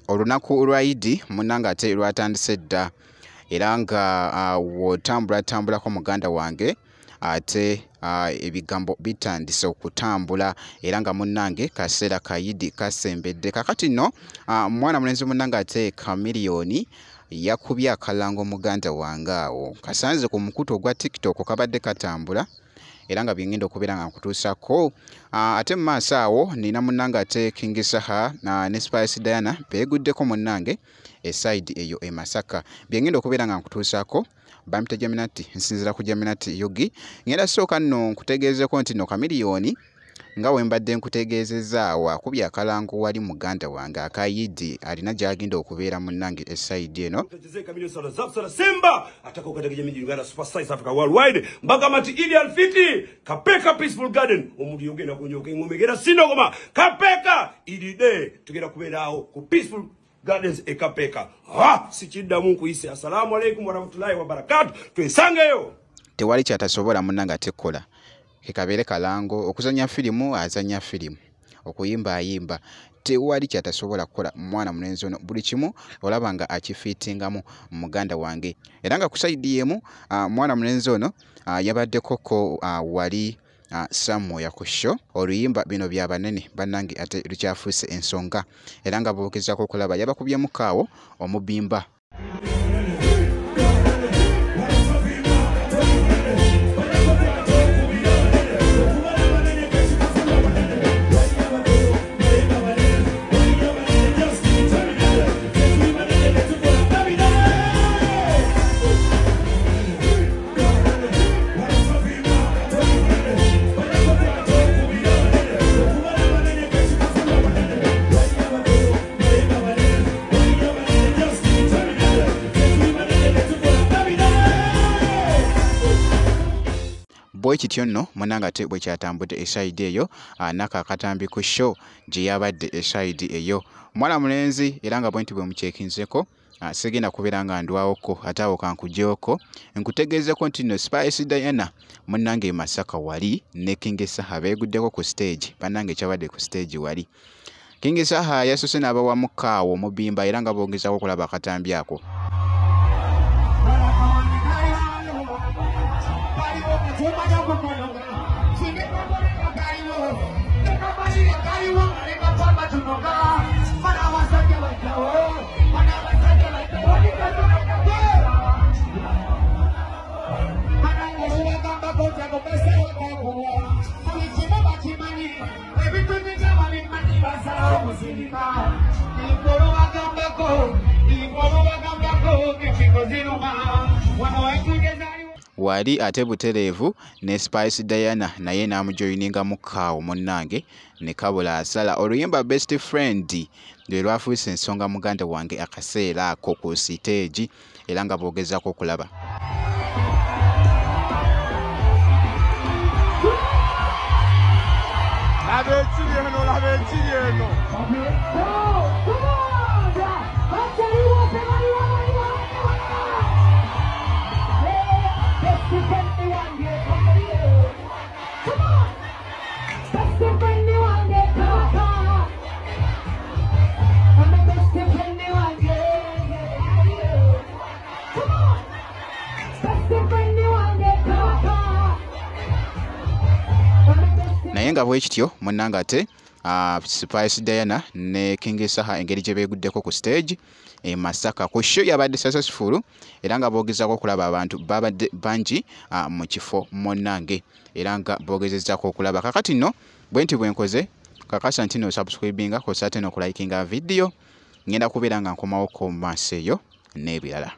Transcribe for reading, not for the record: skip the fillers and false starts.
olunaku lwa Idi munnange ate lwatandise dda era nga wotambulako muganda wange ate ebigambo bitandise okutambula era nga munnange kaseera ka Idi kasembedde. Kakati nno mwana mulenzi munnange ate Chameleone yakubye akalango muganda wange awo kasanze ku mukutu ogwa TikTok kabadde katambula era nga byengenda okubeera nga nkutuusako. Ate mu maaso awo nina munnange ate King Saha ne Spice Diana beeguddeko munnange eside eyo e Masaka. Byengenda okubeera nga nkutuusako bampita Jaminati nsinzira ku Jaminati Yogi. Ngenda sooka nno nkutegeezeko nti no Chameleone nga wembadde nkutegeezezza wakubye akalango wali muganda wange aka Idi alina gy'agenda okubeera munnange eside eno. Simba ataka ukataka jamii Uganda Super Size Africa Worldwide mbagamati Idi Alfiti Kapeka Peaceful Garden omuntu yogenda kunyoka ngomegera sinogoma Kapeka Idi Day tugenda kubeera awo ku Peaceful Gardens e Kapeka. Sichidda mungu isi. Assalamu alaikum warahmatullahi wabarakatuh. Twesangeyo. Tewali kyatasobola munnange atekola. Kekabeere kalango okuzanya filimu azanya filimu okuyimba ayimba tewali kyatasobola kukola mwana mulenzi ono buli kimu olaba nga akifitingamu muganda wange era nga kusaidi yemu mwana mulenzi ono yabadde koko wali Samoya ku show oluyimba bino bya banene bannange ate lukyafuse ensonga era nga bokezako okulaba yabakubye mukaawo omubimba. Boy kityo nno munnange ate bwe kyatambudde eside eyo nakakatambi ku show gye yabadde eside eyo mwana mulenzi era nga bwenti bwe mukyekinzeko segenda kubeera nga ndwawoko ate awo kankugyeko nkutegeezeko nti no Spice Diana munnange Masaka wali ne King Saha beeguddeko ku stage bannange kyabadde ku stage wali King Saha yasose n'abawa mukaawo omubimba era nga bongezaako okulaba akatambi ako. Wali ate butereevu ne Spice Diana naye n'amujoyininga mukaawo munnange ne kabula asala oluyimba Best Friend lwe lwafuuse ensonga muganda wange akaseera ako ku stage era nga bogezaako okulaba. Naye nga bwe kityo munnange ate Spice Diana ne King Saha engeri gye beeguddeko ku stage e Masaka ku show yabadde successful era nga bogezaako okulaba abantu babadde bangi mu kifo munnange era nga bogezezzaako okulaba. Kakati nno bwenti bwenkoze kakasa nti no subscribinga kosa ate n'okulayikinga video ngenda kubeera nga nkomawoko mu maaso eyo n'ebirala.